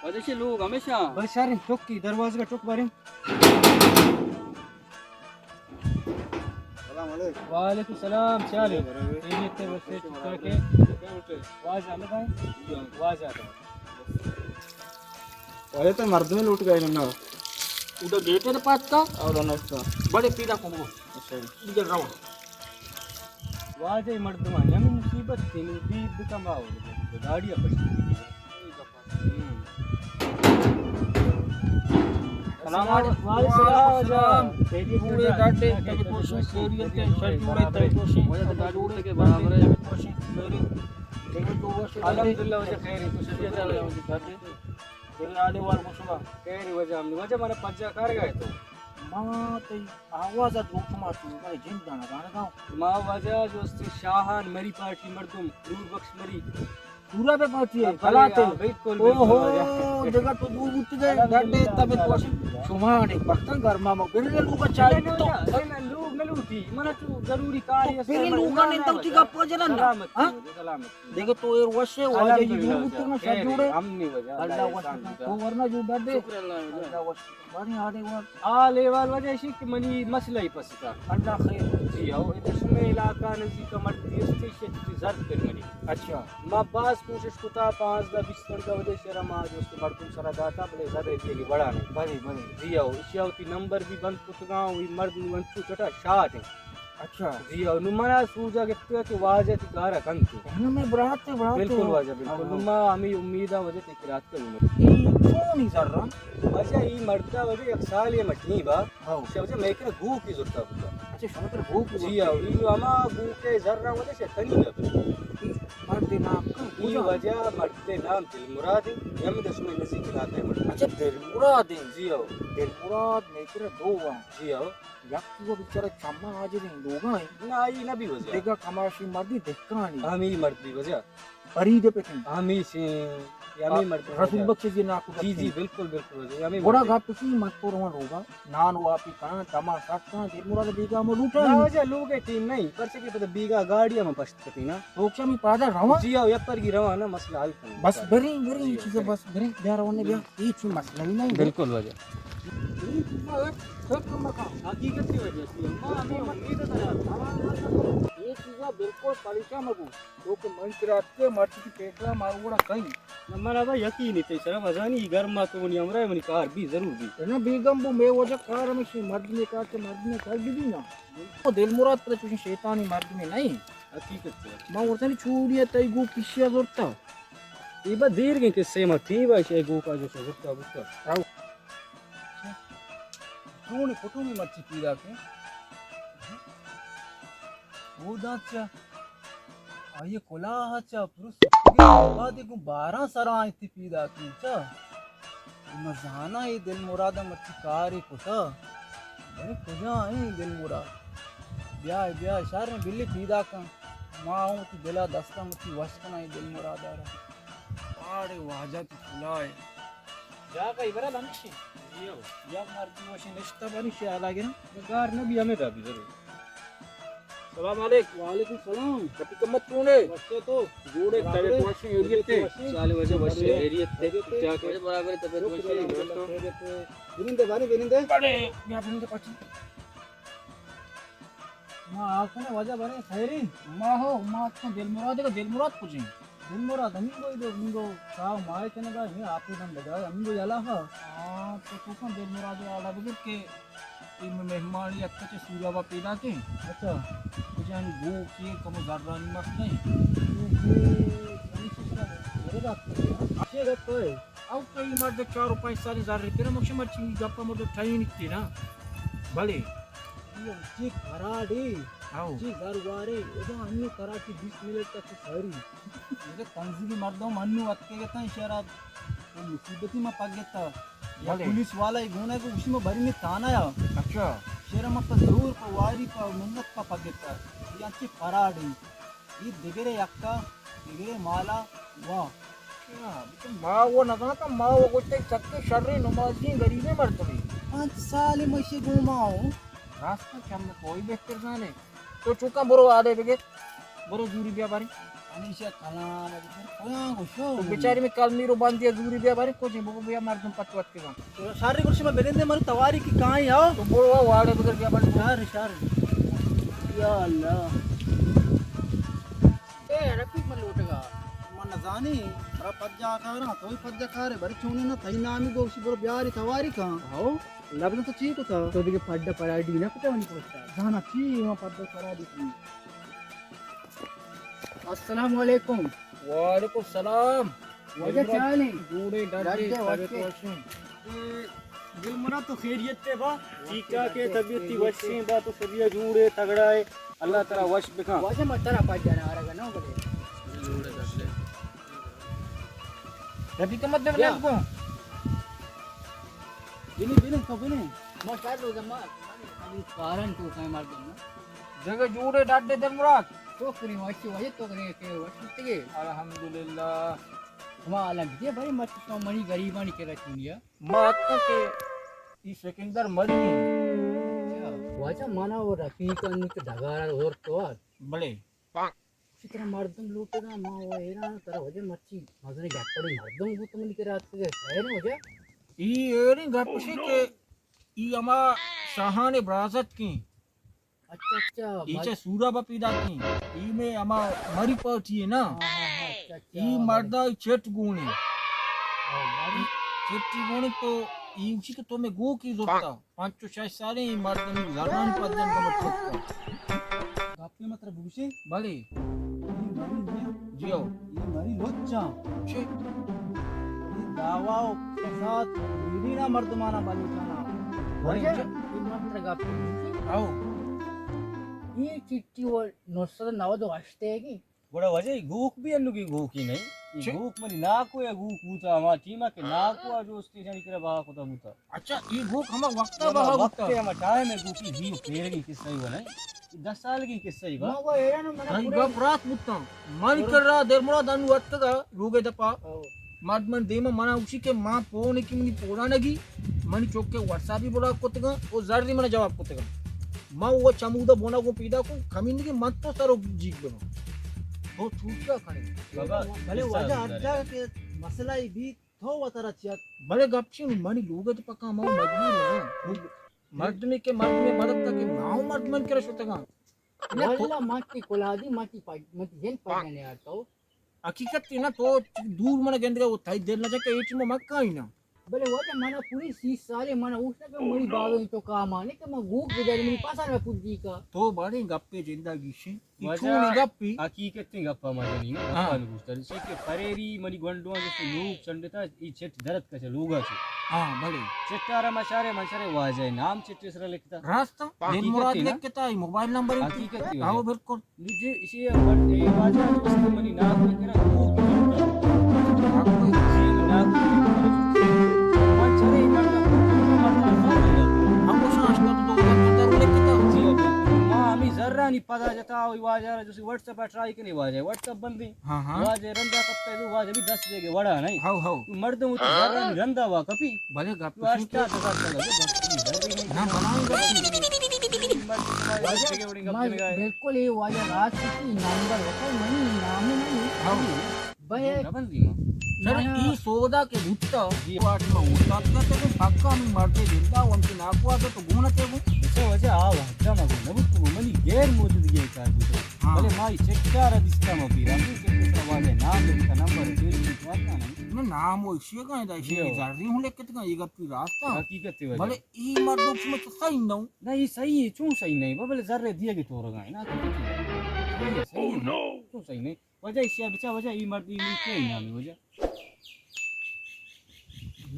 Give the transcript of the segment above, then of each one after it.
वजह लोग हमेशा बस यार टुक की दरवाजे का टुक बारे वालेकुम सलाम क्या हाल है खैरियत है बस करके आवाज आ भाई आवाज आ अरे तो मर्द में लूट गए ना उधर गेट है पास का और अनस्ता बड़े पीड़ा को अच्छा इधर रहो आवाज है मर्द में या मुसीबत थी बीब का माओ गाड़ी अपनी सलाम वालेकुम पूरे डाटे तक कोशिश खैरियत के शर्ट जुड़े तक कोशिश वजह गाड़ी उड़ के बराबर है कोशिश मेरी देखो तो वो अल्हम्दुलिल्लाह वजह खैर है कुछ ये चल रहा है डाटे दिल आने वाला मुसवा खैर वजह हमने वजह मैंने पज्जा कर गए तो मां ते आवाज दूर मार तू का जिन दाना गाना गाओ माँ वजह जो शाहान मरी पार्टी मर्दुम नूर बख्श मरी पूरा पे पहुंची है कलाते बिल्कुल ओहो जगह तो दूर उठ गए डाटे तब कोशिश सुमाने बर्तन गरमा में फिर लोग चाय तो लोग मिलूती मना तू जरूरी कार्य फिर लोग ने तो का पजरन हां देखो तो ये वशे वाजे जी दूर उठ में सजोड़े हमने वजह अल्लाह वशे तो वरना जो डाटे अल्लाह वशे बड़ी आड़े वर आ लेवल वजह शिक मनी मसला ही पसता अल्लाह खैर जी आओ इधर सुने इलाका नजदीक मर्दी स्टेशन की जर्द कर मनी अच्छा मां बास कोशिश कुता 5-10 का वजह शर्म आज उसके मर्दुम सरा दाता बले जरे दिए बड़ा नहीं बड़े बड़े जी आओ इशियावती नंबर भी बंद कुतगा हुई मर्द वंचू चटा शाट है अच्छा जी आओ नुमाना सूजा के वाजे की गारा कंतु कहने में बरात बिल्कुल वाजे बिल्कुल नुमा हमें उम्मीद है वजह ते रात कर कौन ही सर रहा अच्छा ई मर्दा वजह एक साल ये मटनी बा हां वजह मैं के गू की जरूरत है अच्छा शमकर भूख जी आओ ई हमा गू के जर्रा वजह से तनी ना मर्द नाम का ई वजह मर्दे नाम दिल मुराद यम दसमें नजीक लाते हैं अच्छा दिल मुराद है जी आओ दिल मुराद में करे दो हुआ जी आओ याकी वो बेचारा चम्मा आज नहीं लोग हैं ना ई ना भी वजह देखा कमाशी मर्दी देखकानी हम ही मर्दी वजह परी दे पे थी हम ही से यमी मर्दी रसूल बख्श जी ना को जी जी बिल्कुल बिल्कुल वजह यमी बड़ा घाट कुछ मत तो रहा होगा नान वापी कहां तमा साथ कहां दिल मुराद बीगा में लूटा ना वजह लोग है टीम नहीं पर से के पता बीगा गाड़ियां में पछती ना रोक्षा में पादा रवा जी आओ यपर की रवा ना मसला हल कर बस बरी बरी चीजें बस बरी बिहार होने बिहार ये चीज मसला ही नहीं बिल्कुल वजह हकीकत की वजह से मां हमें उम्मीद था ये चीज बिल्कुल परेशान हो तो के मन रात के मर्ची की पेटला मारूड़ा कहीं हमारा भाई यकीन नहीं थे सर वजानी घर में तो नहीं हमरा मनी कार भी जरूर भी है ना बेगम वो मैं वो जो कार में से मर्द ने काट के मर्द ने कर दी ना वो दिल मुराद पर कुछ शैतानी मर्द में नहीं हकीकत से मां और तनी छूड़िए तई गो किसिया जोरता ये बा देर के किस्से में थी भाई शे गो का जो सुता बुता आओ कौन फोटो में मर्ची पी रहा के वो दाचा आये कोला हाचा पुरुष बाद को 12 सरा आई थी पीदा की चा मजाना ये दिल मुरादा मर्ची कारी कोता अरे कुजा है दिल मुराद ब्याह ब्याह शहर में बिल्ली पीदा का मां हूं तू दिला दस्ता मर्ची वस्कना ये दिल मुराद आ रहा आड़े वाजा की फुलाए जा का इबरा लंची या मर्दी वशी निश्ता बनी से आलागे ना कार ने भी हमें भी जरूर सलाम अलैकुम वालेकुम सलाम कभी कमत तूने बच्चे तो जोड़े तबे तो वशी एरियत थे साले वजह वशी एरियत थे क्या के बराबर तबे वशी बिनिंदे बानी बिनिंदे बड़े या बिनिंदे पछी मां आपने वजह बने खैरी मां हो मां तो दिल मुराद पूछे दिल मुराद हम कोई दो मिंगो का माय तने का मैं आप ही बंद लगा हम को जाला हां तो तू का दिल मुराद वाला बुजुर्ग के इन मेहमान या अच्छे सूर्या बा पैदा के अच्छा मुझे हम भू की कम जर्रा मत नहीं अरे बात अच्छे गप है अब कई मर्द 4 5 साल जार तेरे मुख्य मर्ची गप्पा मर्द ठाई निकते ना भले ये ठीक भराड़ी आओ जी घर वारे ओदा अन्य तरह की 20 मिनट तक सारी ये तंजीबी मर्दों मन्नू अटके गता इशारा वो मुसीबत में पग गता या पुलिस वाला ही गुना को उसी में भरी में ताना आया अच्छा शेरा मत जरूर पर वारी पर मेहनत का पग गता ये अच्छी फराड़ी ये दिगरे यक्का दिगरे माला वाह क्या माँ वो ना था माँ वो कुछ चक्के शर्रे नमाजी गरीबे मरते 5 साल में से घुमाओ रास्ता क्या हम कोई बेहतर जाने तो चुका बरो आदे बेगे बरो जूरी बिया बारी अनिशा कलान कोया गोशो बिचारी में कल मीरो बांध दिया दूरी दिया बारे कुछ बगो बिया मार तुम पत्त वत्ते का तो सारी कुर्सी में बेरेंदे मर तवारी की कहां आओ तो बोलवा वाड़े बगल बिया बारे शार या अल्लाह ए रफीक मन लूटेगा मन जानी रा पज्जा खारा तोई पज्जा खारे बरे चोने ना थई नामी गोशी बोल ब्यारी तवारी का हो लबन तो ठीक था तो दिखे पड्डा पराडी ना पता नहीं पहुंचता जाना की वहां पज्जा करा दी थी अस्सलाम वालेकुम वालेकुम सलाम वजह क्या नहीं जूड़े डरते डरते वशे दिल मना तो खैरियत ते बा चीका के तबीयत ती वशी बा तो सबिया जूड़े तगड़ा है अल्लाह तेरा वश दिखा वजह मत तेरा पड़ जाना आ रहा ना बोले जूड़े डरते रफी के मत देवले को बिनी तो बिनी मस्तार लो जमा अभी कारण तो काय मार देना जगह जूड़े डाट दे दर मुराद तो करी वशी वजह तो करे के वशी ते अल्हम्दुलिल्लाह हमा अलग दे भाई मत तो मनी गरीबानी के रखिया मत के ई सेकंडर मरी वजह माना वो रफी का नीचे ढगारा और तो बड़े चित्र मर्दम लूटेगा मां वो एरा तेरा वजह मच्छी मगने गपड़ी मर्दम वो तुम के रात के है ना वजह ई एरी गपशी के ई अमा शाहाने बरासत की अच्छा अच्छा इचे सूरा बपीदा की ई में अमा मरी पटी है ना अच्छा ई मर्दा चेट गुणी अच्छा चेटी गुणी तो ई उसी के तो में गो की जोता पांच तो शायद सारे ई मर्द में जरान पदन का मतलब आपके मतलब भूसे भले ई मरी ने जियो ई मरी लोच्चा छे ई दावाओ के साथ वीरी ना मर्दमाना बालूचाना वजह ये मात्र गप आओ ये चिट्ठी वो नोसर नाव दो आस्ते है की बड़ा वजह गूक भी अन्नु की गूकी नहीं छे। ई गूक मनी नाको या गूक बूता मा चीमा के नाको आ जो स्टेशन करे बा को बूता अच्छा ई भूख हम वक्ता बहा वक्त के हम टाइम में गूकी जी पेड़ की किस्सा ही बने 10 साल की किस्सा ही बा मां वो एरा ना मना रही गप रात मुत्ता मन कर रहा देर मोड़ा दानु वक्त का रोगे दपा मर्द मन दे में मना उसी के मां पोने की मनी पोड़ा नगी मनी चौक के व्हाट्सएप भी बोला कोतगा ओ जर्री मने जवाब कोतगा मां वो चमूदा बोना को पीदा को खमीन की मत तो सरो जीक बनो तो छूटा खाने बाबा भले वजह अड्डा के मसला ही भी थो वतरा चिया भले गपची मनी लोगे तो पक्का मां मजबूर है मर्द में के मर्द में मदद तक नाउ मर्द मन करे सोतगा वल्ला माटी कोलादी माटी पाई मत जेन पाने यार तो हकीकत ना तो दूर मन गेंद वो थाई देर ना जाके एच में मक्का ही ना भले वजह माना पूरी 30 साले माना उसने के मरी बागो तो काम आने के मैं गूक गुजर मेरी पासा में पुजी का तो बड़ी गप्पे जिंदगी से वजह- इछूनी गप्पी हकीकत नहीं गप्पा मजनी ना हाँ। गप्पा नहीं पूछता जैसे कि परेरी मनी गंडुआ जैसे लोग चंडता ई चेट दरद का से लोगा से हां बड़े चेटारा मचारे वाजे नाम चेटे सरा लिखता रास्ता दिल मुराद हकीकत ही ना। लिख के ताई मोबाइल नंबर हकीकत ही आओ वजह। बिल्कुल मुझे इसी ये वाजा उसको मनी नाक में करा वो आपको मचारे मरना हम उस नाश्ता तो दर लिख के ताई मां हमें जर्रा नहीं पता जाता वो वाजा जैसे व्हाट्सएप पर ट्राई करने वाजे व्हाट्सएप बंद है हां हां वाजे रंदा कपते जो वाजे भी 10 देगे वड़ा नहीं हाउ हाउ मर्द वो तो जर्रा नहीं रंदा वा कभी भले तू गप्पे आस्ता दगा चला ना बनाएंगे मां बिल्कुल ये वजह रात की नंबर होता मनी नाम नहीं हाउ भले सर ई सोदा के भुट्टा ಈ ವಾಟ್ ಉತ್ತಾತ್ಕತೆ ಪಕ್ಕ ಮಾಡ್ತೆ ದಿಂದ ಒಂದು ನಾಲ್ಕು ಆದ तो गुण ते वो वजह आ वादा मगो नबु मनी गैर मौजूद गे का हाँ। भले माई चेक्कार दिसता मबी राती के वाले नाम लिखा नंबर फेसबुक वाता नहीं ना नाम वो इसी का है इसी जारी हूं लेके तो ये गप्पी रास्ता हकीकत है भले ई मर्दों में तो सही ना नहीं सही है क्यों सही नहीं बबले जर्रे दिए के तोर गए ना सही है क्यों सही नहीं वजह इसी बचा वजह ई मर्दी नहीं के नाम वजह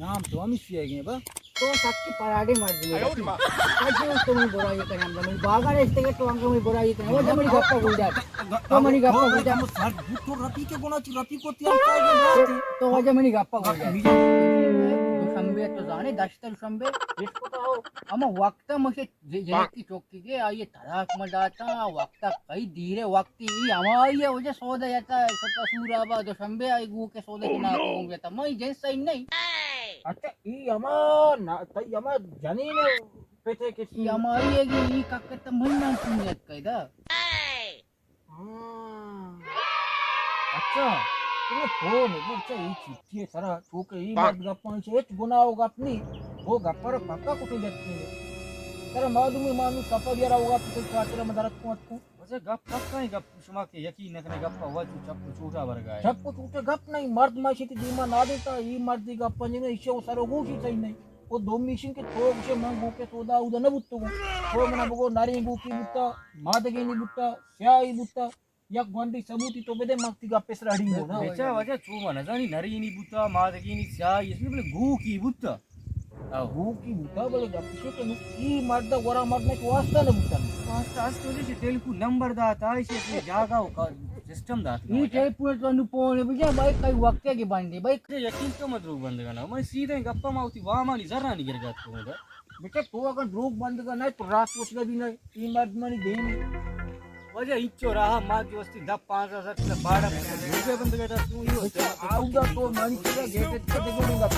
नाम तो हम इसी है बा तो सबकी पराठे मार दिए कैसे उसको मैं बुराई करना मैं बागा रिश्ते के तो हमको मैं बुराई करना वो जब मेरी गप्पा भूल जाए तो मेरी गप्पा भूल जाए सर तो रति के गुना रति को तिया का तो वजह मेरी गप्पा भूल जाए संबे तो जाने दस्तर संबे जिसको तो हम वक्त मसे जने की चौकी के आइए तलाक में जाता वक्त कई धीरे वक्त ही हमारी है वजह सौदा जाता है सत्ता सूराबा तो संबे आई गु के सौदे के ना को जाता मैं जैसा ही नहीं अच्छा ई हमा ना तई हमा जानी ने पेटे के ये हमारी है कि ये काकत मन ना सुनियत कैदा बच्चा तुम्हें फोन बच्चा ही चिट्ठी सारा ठोके ही मत गप्पा से एक गुनाह गपनी वो गप्पर पक्का कुठे जाते तर मालूम माणूस सफर यार होगा तो चाचरा मदारत को अटको वजह गप गप का ही गप शुमा के यकीन न करे गप्पा हुआ जो चप छोटा वर्गा है सब कुछ उठे गप नहीं मर्द माशी की दीमा ना देता ही मर्द दी गप्पा ने इसे वो सारो गोशी सही नहीं वो दो मिशन के थोक से मांग के सोदा उदा न बुत्तो वो मना बगो नारी गुकी बुत्ता मादगे नी बुत्ता स्याई बुत्ता या गोंडी सबूती तो बेदे मागती गप्पे से रडी हो ना बेचा वजह चूमा न जानी नरी नी बुता मादगी नी स्याई इसमें बोले गू की बुता गुकी बुत्ता बोले गप्पे के नु ई मर्द वरा मर्द ने वास्ता न बुत्ता वास्ता आज तो जे तेलकु नंबर दाता इसे जागा का सिस्टम दाता ಈ ಟೈಪ್ ಒಂದು ಫೋನ್ ಬಿಜಾ ಬೈಕ್ ಕೈ ವಕ್ತೆಗೆ ಬಂದಿ ಬೈಕ್ यकीन तो मत रोक बंद करना मैं सीधे गप्पा माउती वामानी जरा नहीं गिर जात को बेटा तो अगर रोग बंद करना है तो रात को उसका भी नहीं ई मर्द मनी देनी वजह इच्चो रहा मां की वस्ती 10-5,000 किलो भाड़ा रुपए बंद करता तू ही होता आऊंगा तो मनी के गेट के देगा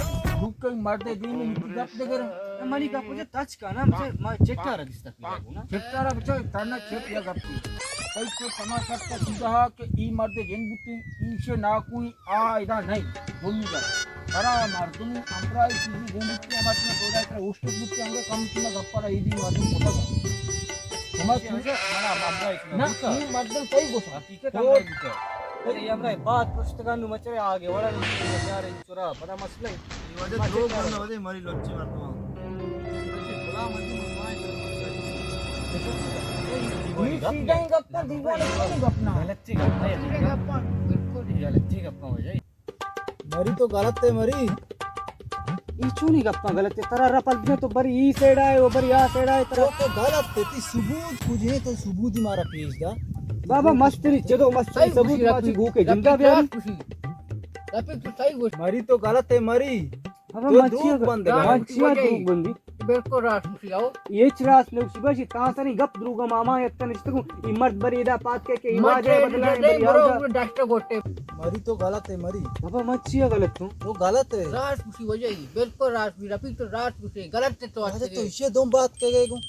दुख कई मर्द दिन में गप दे कर मनी का मुझे टच का ना मुझे मैं चेक कर रहा दिसता है ना चेकरा बच्चा ताना चेक या गप कई को समाचार का सीधा के ई मर्द जेन बुती ई से ना कोई आ इदा नहीं बोलनी का अरा मर्दुन अंतराय चीज जेन बुती हमारे में थोड़ा का उष्ट बुती अंगे कम की गप्पा ई दिन वादन होता समझ मुझे माना बाबा ना ना ई मर्द सही गोसा हकीकत हम नहीं अरे हमरा बात पुस्तकानु मचरे आगे वाला यार चोरा पता मसला ये वजह लोग बोलना वजह मारी लोच्ची मारतो ऐसे बुला मत ई सीधा ही गप्पा दीवाने को नहीं गपना गलत थी गप्पा ये ಗಪ್ಪ ಬಿಲ್ಕುಲ್ गलत थी गप्पा हो जाए मरी तो गलत है मरी ई चूनी गप्पा गलत है तरा रपल में तो बरी ई साइड आए वो बरी आ साइड आए तरा तो गलत होती सबूत तुझे तो सबूत ही मारा पेश दा बाबा मस्ती चलो मस्ती सबूत माची गू के जिंदा बियारी ಖುಷಿ tapi tu sai gosh मरी तो गलत है मरी अब तो मच्छिया धूप बंद मच्छिया धूप बंदी बिल्कुल रात ಖುಷಿ आओ ये चिरास ने शिवाजी तासनी गप द्रुगा मामा यत्तन इस्तकु ई मर्द बरीदा पात के इमाजे बदला बरी बरोबर डस्ट गोटे मरी तो गलत है मरी बाबा मच्छिया गलत तू वो गलत है रात ಖುಷಿ हो जाएगी बिल्कुल रात भी रफी तो रात ಖುಷಿ गलत है तो अरे तो इसे दो बात कह गए को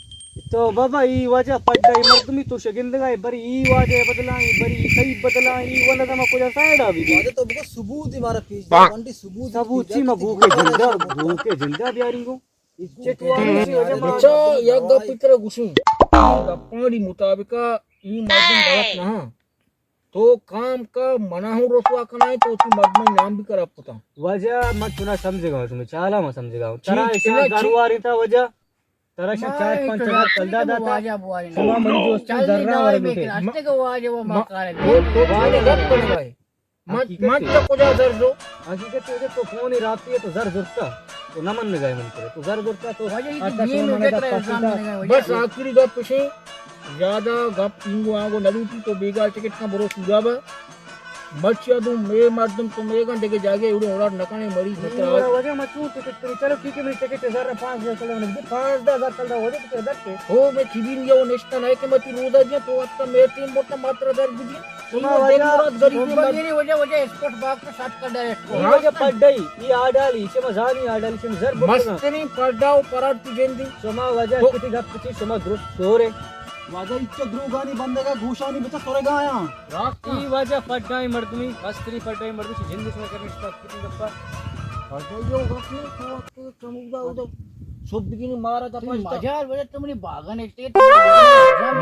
तो बाबा ई वजह पड्डा मर्द मी तो शगिंदगा बरी ई वाजे बदला बरी सही बदला ई वाला तमा कुछ साइड आ भी अरे तो बको सबूत ही मारा पेश दा बंडी सबूत सबूत ची म गू के जिंदा बियारी को चेक वाली सी वजह अच्छा या गप इतरे घुसू गप्पाड़ी मुताबिक ई मर्द गलत ना तो काम का मना हूं रसवा करना है तो उसकी मर्द में नाम भी करा पता वजह मत सुना समझेगा तुम्हें चाला मैं समझेगा तरा ऐसा दरवारी था वजह तरा से 4-5 हजार कलदा दाता आजा बुआरी सुबह मंजूस चल जर्रा नहीं वाले में लुटे रास्ते को आजे वो मकान तो वाले गप कर भाई मत मत तो को जा जर दो हकीकत ये तो फोन ही रात है तो जर जुरता तो नमन में गए मन करे तो जर जुरता तो वजह आता ये सोन में मने देख दा रहे एग्जाम पसीदा में बस आखिरी गप से ज्यादा गप इंगो आगो नलूटी तो बेगा टिकट का बरो सुजाबा मच्छिया तुम मे मर्दम तो मे घंटे के जागे उड़े उड़ा नकाने मरी खतरा वजह मत तू टिकट करी चलो ठीक है मेरी टिकट जरा 5,000 चलो ने 5,000 चल रहा हो जाए तो दर के हो मैं खिबीन ये नेशनल है कि मती रोदा जे तो आता मे तीन बोटा मात्र दर बुझी सुना वजह गरीब ये वजह स्पोर्ट बाग के साथ कर डायरेक्ट वजह पड्डई ये आडाली से मजानी आडाली से जर बुरना मस्त नहीं पड़ाओ पराती गेंदी सुमा वजह किती गप किती सुमा दुरुस्त सोरे वाजा इच्छ द्रुगानी बंदेगा घोषानी बचा सोरेगा आया ई वजह पड्डाई मर्दमी मस्त्री पड्डाई मर्दमी से जिंदगी में करने स्टॉप किती गप्पा और जो गपने तो चमुदा उदो शुद्ध की मारा था पांच मजा वजह तुमने बागन स्टेट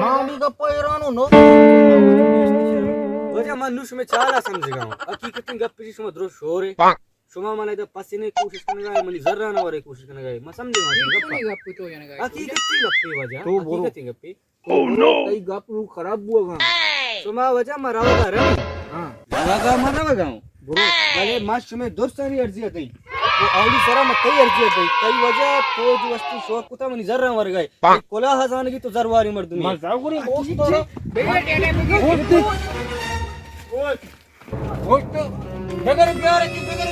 मामी का पैरानो नो वजह मनुष्य में चाला समझेगा हकीकत गप की सुमा दुरुस्त सोरे सुमा माने तो पसीने कोशिश करने गए मनी जर्रा ना वाले कोशिश करने गए मैं समझे गप्पा गप तो जाने का हकीकत की गप्पी वजह तो हकीकत की गप्पी कई गप नु खराब हुआ सुमा वजह मरावगा रे हां लगा मरावगा बुरो भले माश में दोस्तानी अर्जी गई वो आवली सरा में कई अर्जी गई कई वजह तो जो वस्तु शौक कुता मनी जर्रा मर गए कोला हजान की तो जरवारी मर दुनिया मजागुरी दोस्त तो बेटा टेने में दोस्त बगैर प्यार के बगैर